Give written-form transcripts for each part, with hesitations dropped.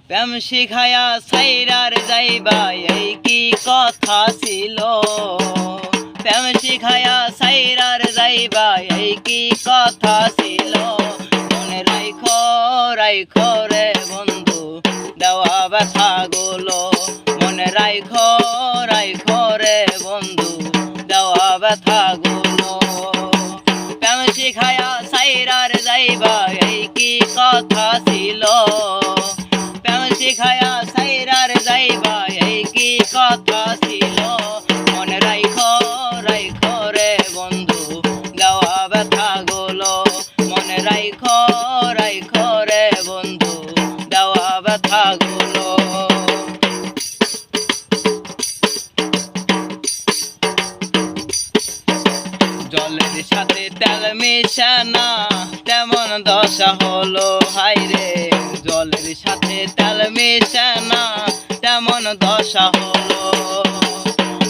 প্রেম শিখায়া সাইরার যাইবা এই কি কথা ছিল। প্রেম শিখায়া সাইরার যাইবা এই কি কথা ছিল। মনে রাইখো রাইখো রে বন্ধু দেওয়া ব্যথা গুলো। মনে রাইখো রাইখো রে বন্ধু দেওয়া ব্যথা গুলো। প্রেম শিখায়া সাইরার যাইবা এই কি কথা ছিল। প্রেম শিখায়া সাইরার যাইবা এই কি কথা ছিল। মনে রাইখো রাইখো রে বন্ধু দেওয়া ব্যথা গুলো। মনে রাইখো রাইখো রে বন্ধু দেওয়া ব্যথা গুলো। জলের সাথে তেল মেশানা তেমন দশা হলো হায়রে। জলের সাথে তেল মেশানা তেমন দশা হলো।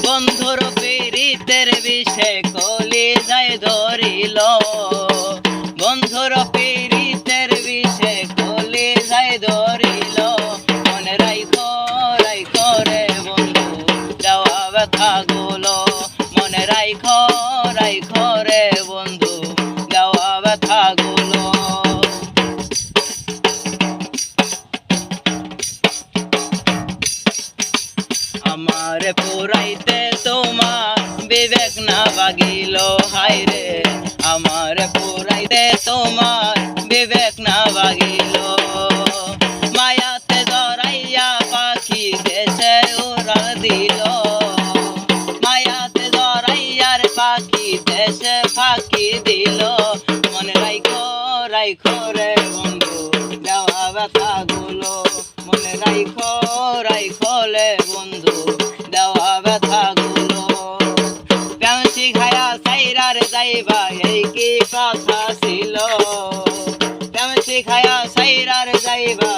বন্ধুর পীড়িতের বিষে কলি যায় ধরিল। বন্ধুর পীড়িতের বিষে কলি যায় ধরিল। মনে রাইখো রাইখো রে বন্ধু দেওয়া ব্যথা গুলো। মনে রাইখো রাইখো রে বন্ধু দেওয়া ব্যথা গুলো। আমার পুরাইতে তোমার বিবেক না বাগিল হায়রে। আমার পুরাইতে তোমার বিবেক না বাগিল। মায়াতে জড়াইয়া পাখি দেশে উড়াল দিল। মায়াতে জড়াইয়ার পাখি দেশে ফাঁকি দিল। মনে রাইখো রাইখো রে বন্ধু দেওয়া ব্যথা গুলো। মনে রাইখো রাইখো রে বন্ধু দেওয়া ব্যথা গুলো। প্রেম শিখায়া সাইরার যাইবা এই কি কথা ছিল। প্রেম শিখায়া সাইরার যাইবা